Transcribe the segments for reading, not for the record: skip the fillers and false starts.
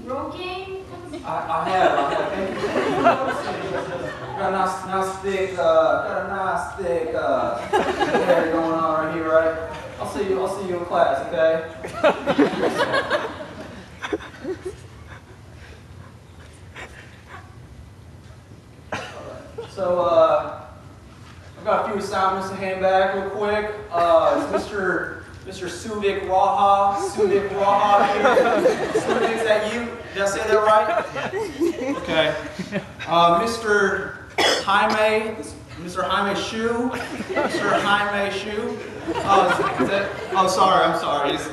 Rogaine? I have. Thank you. Got a nice thick hair going on right here, right? I'll see you in class, okay? So, I've got a few assignments to hand back real quick. It's Mr. Soovik Raha. Soovik Raha here. Soovik, is that you? Did I say that right? Yeah. Okay. Mr. Jaime Shu. Mr. Jaime Shu. I'm sorry. It's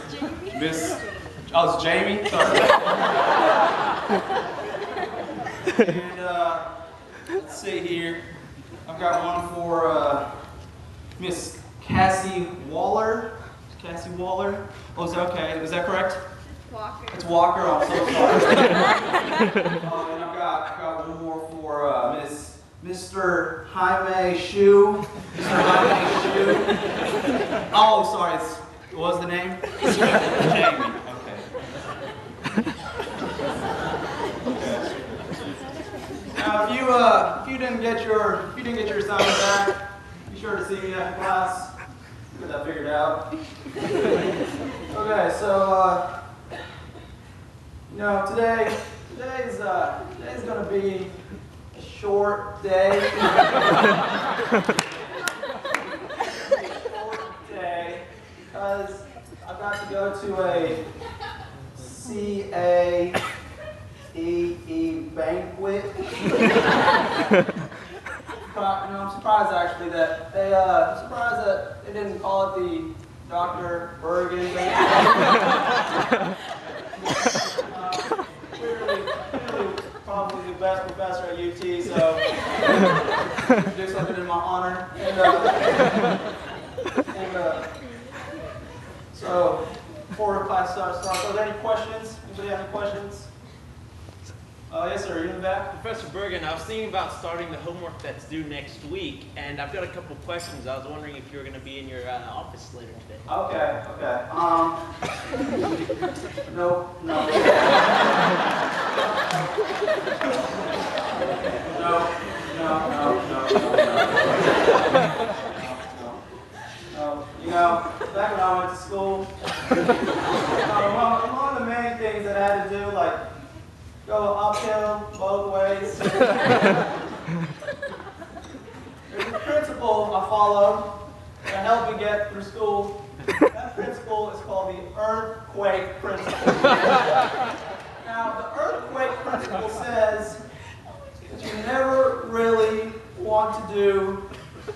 JAIME. Sorry. And let's see here. I've got one for Miss Cassie Waller. Cassie Waller. Oh, is that okay? Is that correct? Walker. It's Walker. I'm so sorry. And I've got one more for Mr. Jaime Shu. Mr. Jaime Shu. Oh, sorry. What was the name? JAIME. Okay. Now, if you didn't get your assignment back, be sure to see me after class. Get that figured out. Okay, so today's gonna be a short day. Because I've got to go to a CAEE Banquet. I'm surprised actually that they didn't call it the Dr. Burgin Banquet. Clearly, probably the best professor at UT, so do something in my honor. So before class starts, are there any questions? Anybody have any questions? Yes, sir. You in the back? Professor Burgin, I was thinking about starting the homework that's due next week, and I've got a couple questions. I was wondering if you were going to be in your office later today. Okay. No. No. You know, back when I went to school, one of the main things that I had to do, like, go uphill both ways. There's a principle I followed that helped me get through school. That principle is called the earthquake principle. Now, the earthquake principle says that you never really want to do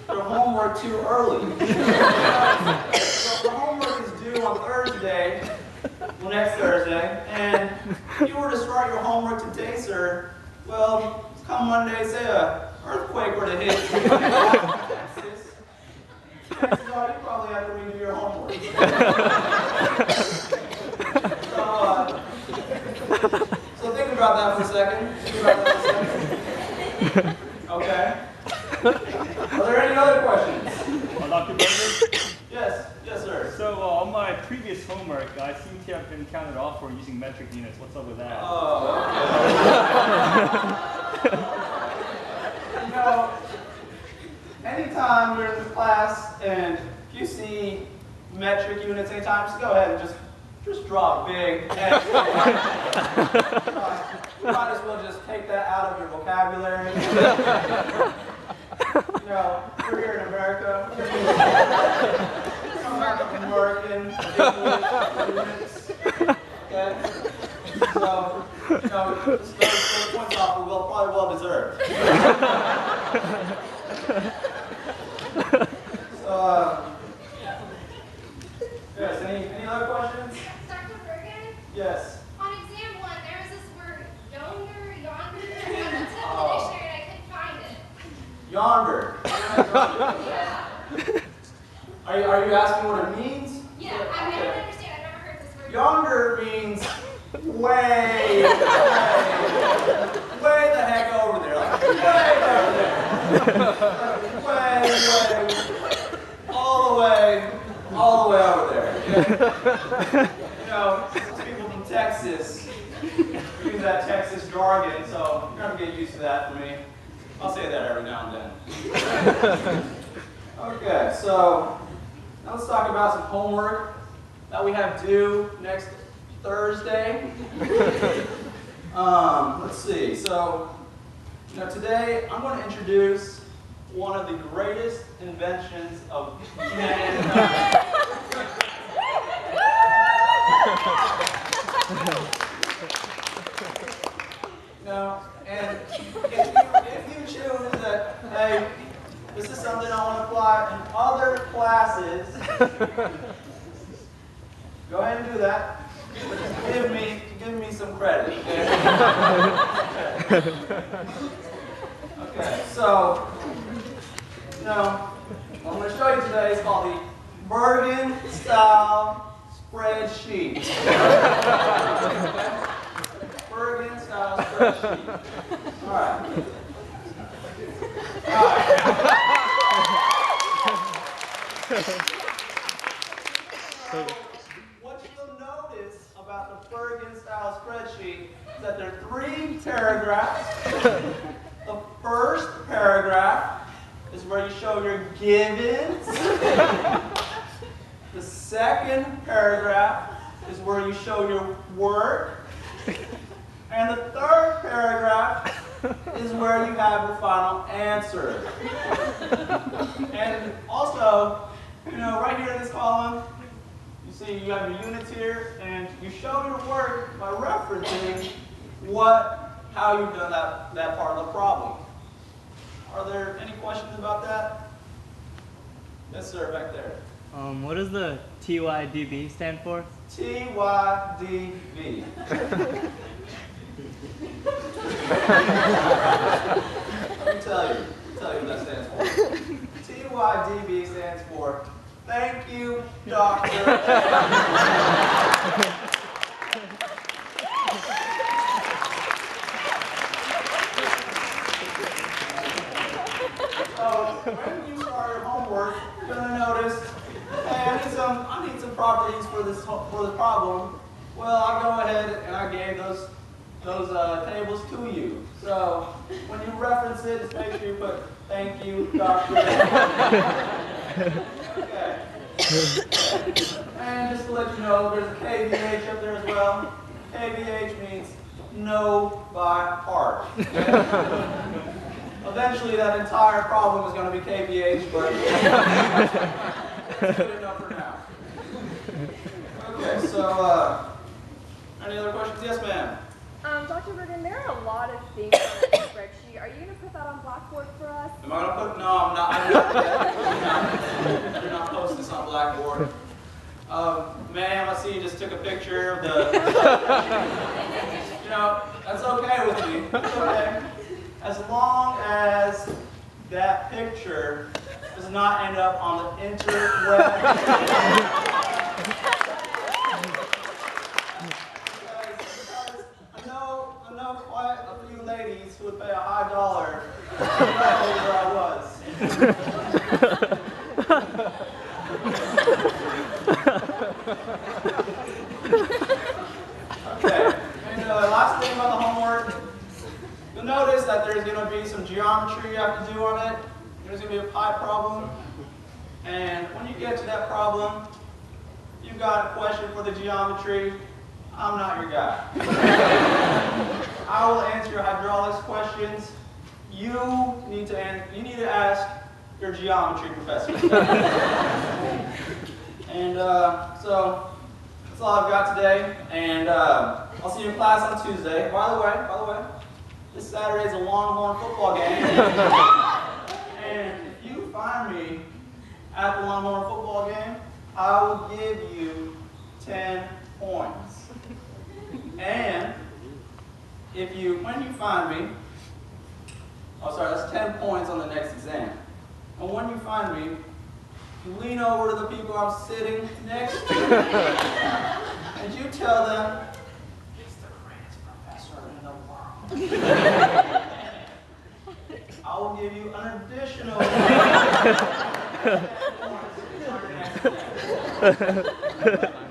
your homework too early. So the homework is due on Thursday. Well, next Thursday, and if you were to start your homework today, sir, well, come Monday, say an earthquake were to hit Texas, chances are you probably have to redo your homework. So think about that for a second. Okay. Are there any other questions? Dr. Burgin? Yes, sir. So on my previous homework, I seem to have been counted off for using metric units. What's up with that? Oh, okay. Anytime you're in the class and you see metric units anytime, just go ahead and just draw big. You might as well just take that out of your vocabulary. We're here in America. American units. Okay? So, those points off are probably well deserved. So, yes, any other questions? Dr. Burgin? Yes. On exam 1, there was this word, yonder. I looked it up in the dictionary and I couldn't find it. Yonder. Yeah. Are you asking what it means? Yeah, I don't understand. I've never heard this word. Yonder means way the heck over there. Like, way over there. Way, all the way over there. Okay? Those people from Texas, you that Texas jargon, so you're going to get used to that for me. I'll say that every now and then. Okay, so now let's talk about some homework that we have due next Thursday. Let's see. So, today I'm going to introduce one of the greatest inventions of mankind. And if you choose that, hey, this is something I want to apply in other classes, go ahead and do that. But just give me some credit. Okay, so, what I'm going to show you today is called the Burgin style spreadsheet. Burgin style spreadsheet. All right. What you'll notice about the Burgin style spreadsheet is that there are 3 paragraphs. The first paragraph is where you show your givens. The second paragraph is where you show your work. And the third paragraph is where you have your final answer. And also, right here in this column, you see you have your units here, and you show your work by referencing how you've done that part of the problem. Are there any questions about that? Yes, sir, back there. What does the TYDB stand for? TYDB. Let me tell you what that stands for. TYDB stands for Thank You, Doctor. So when you start your homework, you're going to notice, hey, I need some properties for this problem. Well, I'll go ahead and I gave those tables to you. So when you reference it, just make sure you put Thank You, Doctor. Okay. And just to let you know, there's a KVH up there as well. KVH means know by heart. Eventually, that entire problem is going to be KVH, but that's good enough for now. Okay, so any other questions? Yes, ma'am. Dr. Burgin, there are a lot of things on the spreadsheet. Are you going to put that on Blackboard for us? Am I going to put? No, I'm not. I'm not. You're not posting this on Blackboard. Ma'am, I see you just took a picture of the. That's okay with me. It's okay. As long as that picture does not end up on the interweb. I know quite a few ladies who would pay a high dollar to know where I was. Okay, and last thing about the homework, you'll notice that there's going to be some geometry you have to do on it. There's going to be a pi problem, and when you get to that problem, you've got a question for the geometry. I'm not your guy. I will answer your hydraulics questions. You need to ask your geometry professor. And so that's all I've got today. And I'll see you in class on Tuesday. By the way, this Saturday is a Longhorn football game. And if you find me at the Longhorn football game, I will give you 10 points. And when you find me, that's 10 points on the next exam. And when you find me, you lean over to the people I'm sitting next to, and you tell them, it's the greatest professor in the world. I will give you an additional 10 points on your next exam.